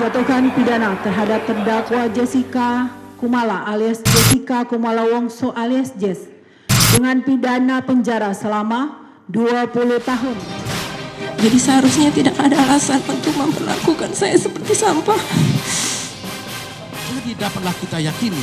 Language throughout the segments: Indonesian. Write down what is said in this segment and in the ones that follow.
menjatuhkan pidana terhadap terdakwa Jessica Kumala alias Jessica Kumala Wongso alias Jess dengan pidana penjara selama 20 tahun. Jadi seharusnya tidak ada alasan untuk memperlakukan saya seperti sampah. Jadi dapatlah kita yakini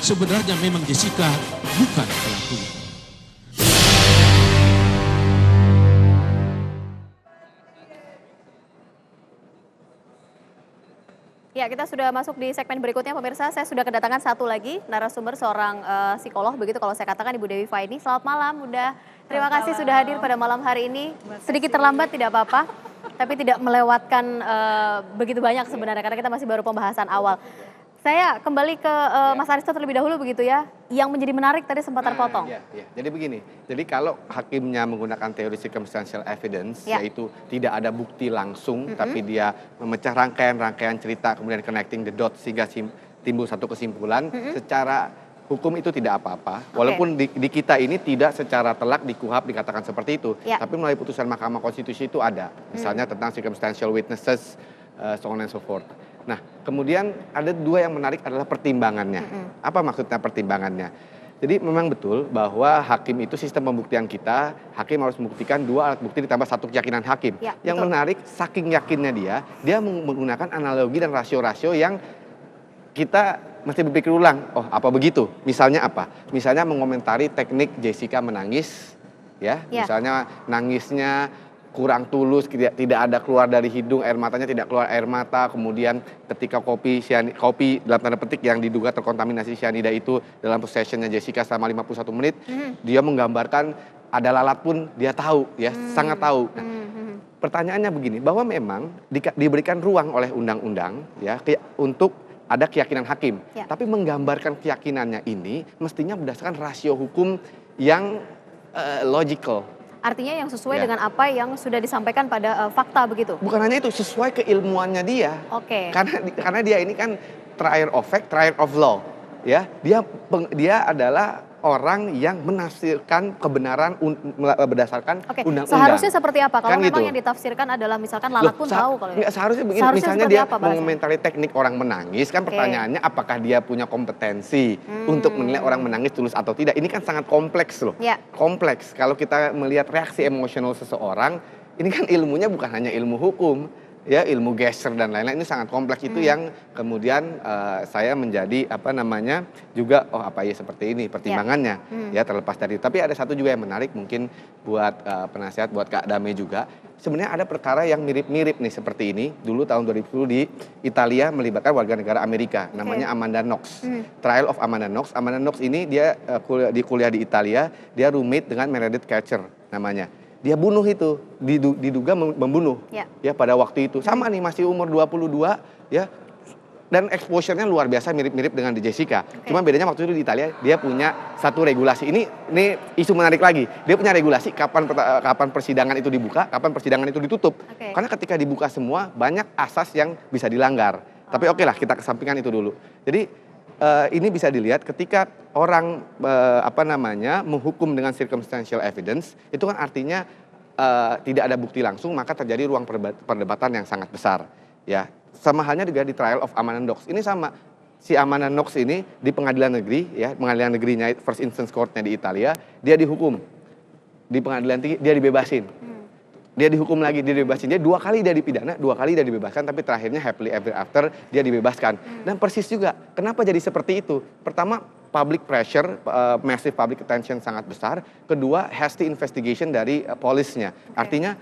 sebenarnya memang Jessica bukan pelakunya. Ya, kita sudah masuk di segmen berikutnya pemirsa. Saya sudah kedatangan satu lagi narasumber, seorang psikolog begitu kalau saya katakan, Ibu Dewi Faini. Selamat malam Bunda. Terima kasih sudah hadir pada malam hari ini. Sedikit terlambat tidak apa-apa, tapi tidak melewatkan begitu banyak sebenarnya karena kita masih baru pembahasan awal. Saya kembali ke Mas Aristo terlebih dahulu begitu ya. Yang menjadi menarik tadi sempat terpotong. Ya. Jadi begini, jadi kalau hakimnya menggunakan teori circumstantial evidence, yaitu tidak ada bukti langsung, tapi dia memecah rangkaian-rangkaian cerita, kemudian connecting the dots sehingga timbul satu kesimpulan, secara hukum itu tidak apa-apa. Walaupun di kita ini tidak secara telak di KUHP dikatakan seperti itu, tapi melalui putusan Mahkamah Konstitusi itu ada. Misalnya tentang circumstantial witnesses, so on and so forth. Nah, kemudian ada dua yang menarik adalah pertimbangannya. Apa maksudnya pertimbangannya? Jadi memang betul bahwa hakim itu sistem pembuktian kita, hakim harus membuktikan 2 alat bukti ditambah 1 keyakinan hakim. Yang menarik, saking yakinnya dia menggunakan analogi dan rasio-rasio yang kita mesti berpikir ulang. Oh, apa begitu? Misalnya apa? Misalnya mengomentari teknik Jessica menangis, misalnya nangisnya kurang tulus, tidak ada keluar dari hidung, air matanya tidak keluar air mata, kemudian ketika kopi dalam tanda petik yang diduga terkontaminasi cyanida itu dalam possessionnya Jessica selama 51 menit, dia menggambarkan ada lalat pun dia tahu, sangat tahu. Nah, pertanyaannya begini, bahwa memang diberikan ruang oleh undang-undang untuk ada keyakinan hakim, tapi menggambarkan keyakinannya ini mestinya berdasarkan rasio hukum yang logical. Artinya yang sesuai dengan apa yang sudah disampaikan pada fakta begitu? Bukan hanya itu, sesuai keilmuannya dia. Karena dia ini kan trier of fact, trier of law. Dia adalah orang yang menafsirkan kebenaran berdasarkan undang-undang. Seharusnya seperti apa? Kalau kan memang gitu. yang ditafsirkan adalah misalkan lalat pun tahu kalau seharusnya begini, misalnya dia mengomentari teknik orang menangis, kan pertanyaannya apakah dia punya kompetensi untuk menilai orang menangis tulus atau tidak. Ini kan sangat kompleks loh. Kompleks. Kalau kita melihat reaksi emosional seseorang, ini kan ilmunya bukan hanya ilmu hukum. Ilmu gesture dan lain-lain ini sangat kompleks. Itu yang kemudian saya menjadi juga seperti ini pertimbangannya terlepas dari itu. Tapi ada satu juga yang menarik mungkin buat penasihat, buat Kak Dame juga. Sebenarnya ada perkara yang mirip-mirip nih seperti ini. Dulu tahun 2010 di Italia melibatkan warga negara Amerika, namanya Amanda Knox. Trial of Amanda Knox. Amanda Knox ini dia kuliah di Italia, dia roommate dengan Meredith Kercher namanya. Dia bunuh itu, diduga membunuh pada waktu itu. Sama nih, masih umur 22 dan exposure-nya luar biasa mirip-mirip dengan di Jessica. Cuma bedanya waktu itu di Italia dia punya satu regulasi. Ini isu menarik lagi. Dia punya regulasi kapan persidangan itu dibuka, kapan persidangan itu ditutup. Karena ketika dibuka semua banyak asas yang bisa dilanggar. Tapi oke lah, kita kesampingkan itu dulu. Jadi ini bisa dilihat ketika orang menghukum dengan circumstantial evidence, itu kan artinya tidak ada bukti langsung, maka terjadi ruang perdebatan yang sangat besar. Sama halnya juga di trial of Amanda Knox. Ini sama, si Amanda Knox ini di pengadilan negeri, pengadilan negerinya first instance court-nya di Italia, dia dihukum. Di pengadilan tinggi dia dibebasin. Dia dihukum lagi, dia dibebasin. Dia 2 kali dia dipidana, 2 kali dia dibebaskan, tapi terakhirnya happily ever after dia dibebaskan. Dan persis juga, kenapa jadi seperti itu? Pertama, public pressure, massive public attention sangat besar. Kedua, hasty investigation dari polisnya. Artinya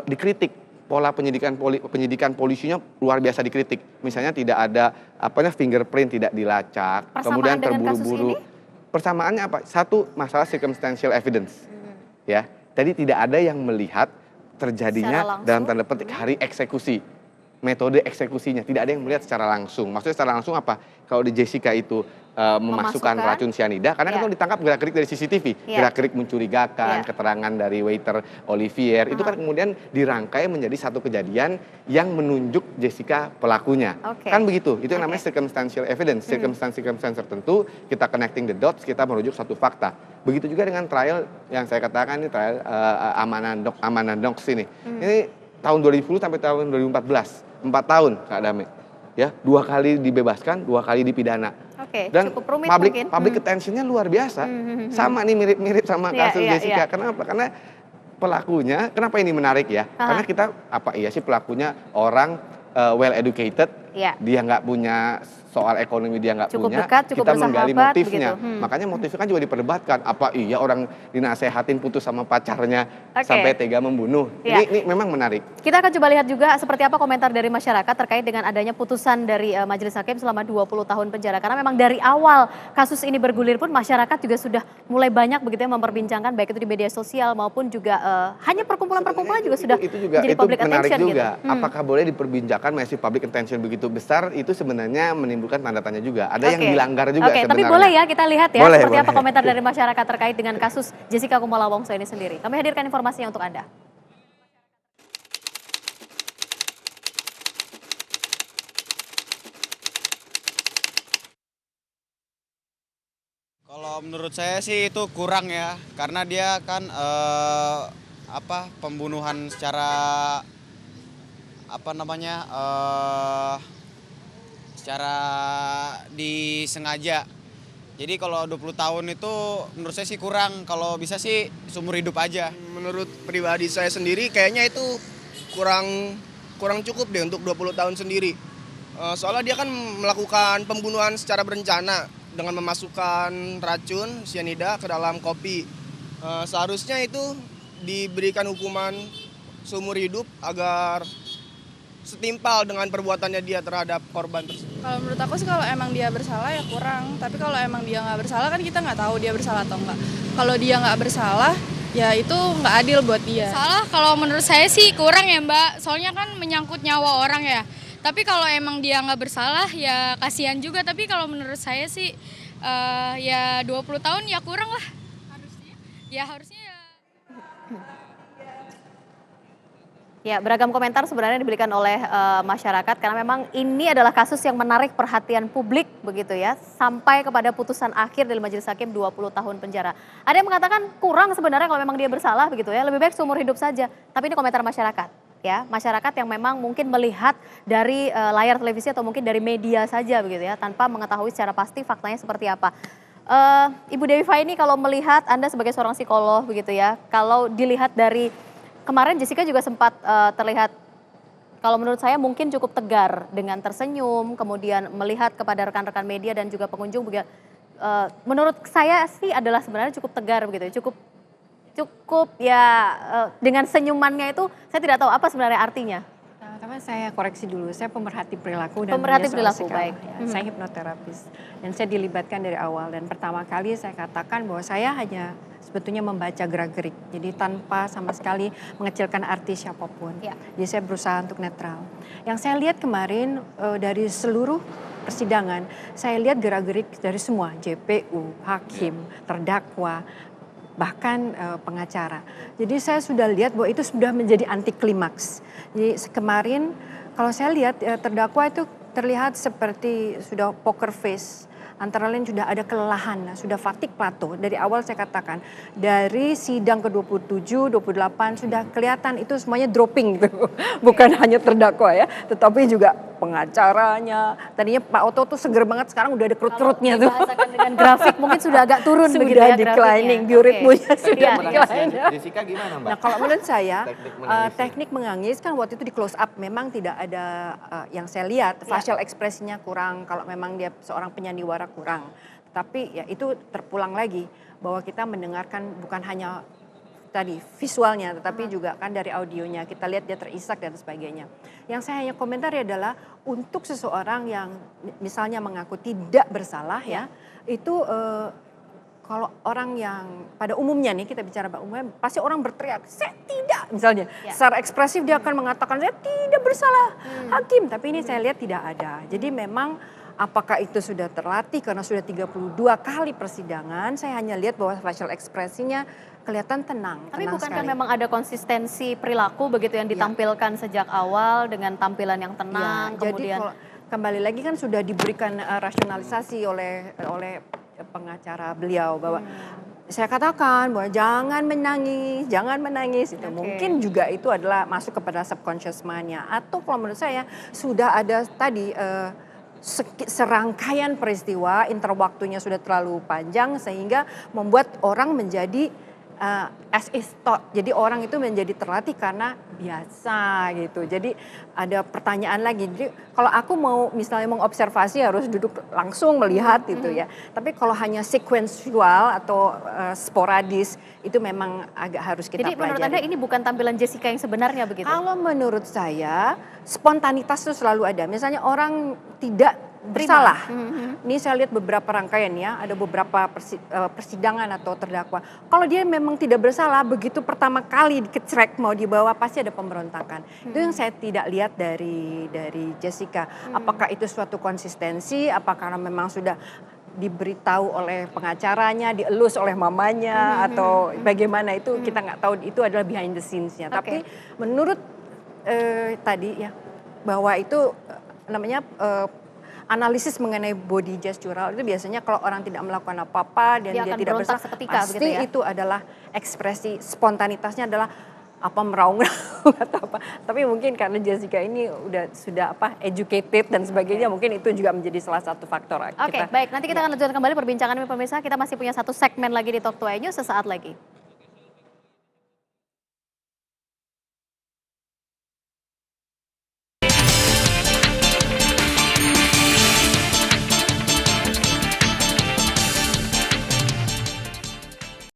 dikritik, pola penyidikan polisinya luar biasa dikritik. Misalnya tidak ada fingerprint tidak dilacak, kemudian terburu-buru. Persamaannya apa? Satu, masalah circumstantial evidence. Tadi tidak ada yang melihat terjadinya dalam tanda petik hari eksekusi, metode eksekusinya tidak ada yang melihat secara langsung. Maksudnya secara langsung apa? Kalau di Jessica itu memasukkan racun cyanida, karena kan ditangkap gerak-gerik dari CCTV, gerak-gerik mencurigakan, keterangan dari waiter Olivier, itu kan kemudian dirangkai menjadi satu kejadian yang menunjuk Jessica pelakunya. Kan begitu, itu yang namanya circumstantial evidence, circumstance tertentu, kita connecting the dots, kita merujuk satu fakta. Begitu juga dengan trial yang saya katakan ini trial Amanda Knox ini. Ini tahun 2010 sampai tahun 2014, 4 tahun Kak Dame. ya 2 kali dibebaskan, 2 kali dipidana. Oke, Dan cukup rumit mungkin. public attention-nya luar biasa. Sama nih mirip-mirip sama kasus Jessica. Kenapa? Karena pelakunya, kenapa ini menarik ya? Karena kita pelakunya orang well educated, dia nggak punya soal ekonomi, dia nggak punya, dekat, kita menggali motifnya. begitu. Makanya motifnya kan juga diperdebatkan. Apa iya orang dinasehatin putus sama pacarnya sampai tega membunuh? Ini memang menarik. Kita akan coba lihat juga seperti apa komentar dari masyarakat terkait dengan adanya putusan dari Majelis Hakim selama 20 tahun penjara. Karena memang dari awal kasus ini bergulir pun masyarakat juga sudah mulai banyak begitu ya memperbincangkan, baik itu di media sosial maupun juga hanya perkumpulan-perkumpulan juga sudah jadi public attention juga. gitu. Apakah boleh diperbincangkan masih public attention begitu besar, itu sebenarnya menimbulkan tanda tanya juga. Ada yang dilanggar juga sebenarnya. Tapi boleh ya kita lihat ya boleh, seperti apa komentar dari masyarakat terkait dengan kasus Jessica Kumala Wongso ini sendiri. Kami hadirkan informasinya untuk Anda. Kalau menurut saya sih itu kurang ya, karena dia kan pembunuhan secara secara disengaja. Jadi kalau 20 tahun itu menurut saya sih kurang, kalau bisa sih seumur hidup aja. Menurut pribadi saya sendiri kayaknya itu kurang cukup deh untuk 20 tahun sendiri. Soalnya dia kan melakukan pembunuhan secara berencana dengan memasukkan racun sianida ke dalam kopi. Seharusnya itu diberikan hukuman seumur hidup agar setimpal dengan perbuatannya dia terhadap korban tersebut. Kalau menurut aku sih kalau emang dia bersalah ya kurang. Tapi kalau emang dia nggak bersalah kan kita nggak tahu dia bersalah atau enggak. Kalau dia nggak bersalah ya itu nggak adil buat dia. Salah kalau menurut saya sih kurang ya Mbak. Soalnya kan menyangkut nyawa orang ya. Tapi kalau emang dia nggak bersalah ya kasihan juga. Tapi kalau menurut saya sih ya 20 tahun ya kurang lah. Harusnya ya. Ya, beragam komentar sebenarnya diberikan oleh masyarakat karena memang ini adalah kasus yang menarik perhatian publik begitu ya, sampai kepada putusan akhir dari Majelis Hakim 20 tahun penjara. Ada yang mengatakan kurang sebenarnya kalau memang dia bersalah begitu ya, lebih baik seumur hidup saja. Tapi ini komentar masyarakat ya, masyarakat yang memang mungkin melihat dari layar televisi atau mungkin dari media saja begitu ya, tanpa mengetahui secara pasti faktanya seperti apa. Ibu Dewi Faini, kalau melihat Anda sebagai seorang psikolog begitu ya, kalau dilihat dari kemarin Jessica juga sempat terlihat, kalau menurut saya mungkin cukup tegar dengan tersenyum, kemudian melihat kepada rekan-rekan media dan juga pengunjung. Menurut saya sih adalah sebenarnya cukup tegar begitu, cukup ya dengan senyumannya itu saya tidak tahu apa sebenarnya artinya. Pertama saya koreksi dulu, saya pemerhati perilaku dan pemerhati perilaku, baik. Ya. Saya hipnoterapis dan saya dilibatkan dari awal dan pertama kali saya katakan bahwa saya hanya sebetulnya membaca gerak-gerik, jadi tanpa sama sekali mengecilkan arti siapapun. Ya. Jadi saya berusaha untuk netral. Yang saya lihat kemarin dari seluruh persidangan, saya lihat gerak-gerik dari semua, JPU, hakim, terdakwa, bahkan pengacara. Jadi saya sudah lihat bahwa itu sudah menjadi anti klimaks. Jadi kemarin kalau saya lihat terdakwa itu terlihat seperti sudah poker face. Antara lain sudah ada kelelahan, sudah fatigue plateau. Dari awal saya katakan, dari sidang ke-27, 28 sudah kelihatan itu semuanya dropping gitu. Bukan hanya terdakwa ya, tetapi juga pengacaranya. Tadinya Pak Oto tuh seger banget, sekarang udah ada kerut-kerutnya tuh. Dibahasakan dengan grafik mungkin sudah agak turun sudah begitu ya declining, bioritmenya sudah declining. Jessica gimana Mbak? Nah kalau menurut saya, teknik menangis kan waktu itu di close up memang tidak ada yang saya lihat, facial ekspresinya kurang, kalau memang dia seorang penyandiwara kurang. Tapi ya itu terpulang lagi bahwa kita mendengarkan bukan hanya tadi visualnya tetapi juga kan dari audionya kita lihat dia terisak dan sebagainya. Yang saya hanya komentari adalah untuk seseorang yang misalnya mengaku tidak bersalah ya itu kalau orang yang pada umumnya nih kita bicara pada umumnya pasti orang berteriak saya tidak misalnya secara ekspresif dia akan mengatakan saya tidak bersalah hakim, tapi ini saya lihat tidak ada. Jadi memang apakah itu sudah terlatih karena sudah 32 kali persidangan, saya hanya lihat bahwa facial ekspresinya kelihatan tenang. Tapi bukankah memang ada konsistensi perilaku begitu yang ditampilkan sejak awal dengan tampilan yang tenang, kemudian jadi kembali lagi kan sudah diberikan rasionalisasi oleh pengacara beliau bahwa saya katakan bahwa jangan menangis itu. Mungkin juga itu adalah masuk kepada subconscious mind-nya. Atau kalau menurut saya sudah ada tadi serangkaian peristiwa, interwaktunya sudah terlalu panjang sehingga membuat orang menjadi as is thought. Jadi orang itu menjadi terlatih karena biasa gitu. Jadi ada pertanyaan lagi. Jadi kalau aku mau misalnya mengobservasi harus duduk langsung melihat gitu ya. Tapi kalau hanya sequential atau sporadis itu memang agak harus kita pelajari. Jadi menurut Anda ini bukan tampilan Jessica yang sebenarnya begitu? Kalau menurut saya spontanitas itu selalu ada. Misalnya orang tidak bersalah. Ini saya lihat beberapa rangkaian ya, ada beberapa persidangan atau terdakwa. Kalau dia memang tidak bersalah, begitu pertama kali dikecrek mau dibawa pasti ada pemberontakan. Itu yang saya tidak lihat dari Jessica. Apakah itu suatu konsistensi? Apakah memang sudah diberitahu oleh pengacaranya, dielus oleh mamanya, atau bagaimana itu kita nggak tahu. Itu adalah behind the scenes-nya. Tapi menurut tadi ya bahwa itu namanya analisis mengenai body gestural itu biasanya kalau orang tidak melakukan apa-apa dan dia tidak bersalah, pasti begitu ya? Itu adalah ekspresi spontanitasnya adalah apa meraung atau apa. Tapi mungkin karena Jessica ini sudah educated dan sebagainya, mungkin itu juga menjadi salah satu faktor. Oke, baik. Nanti kita akan lanjutkan kembali perbincangan pemirsa. Kita masih punya satu segmen lagi di Talk to iNews sesaat lagi.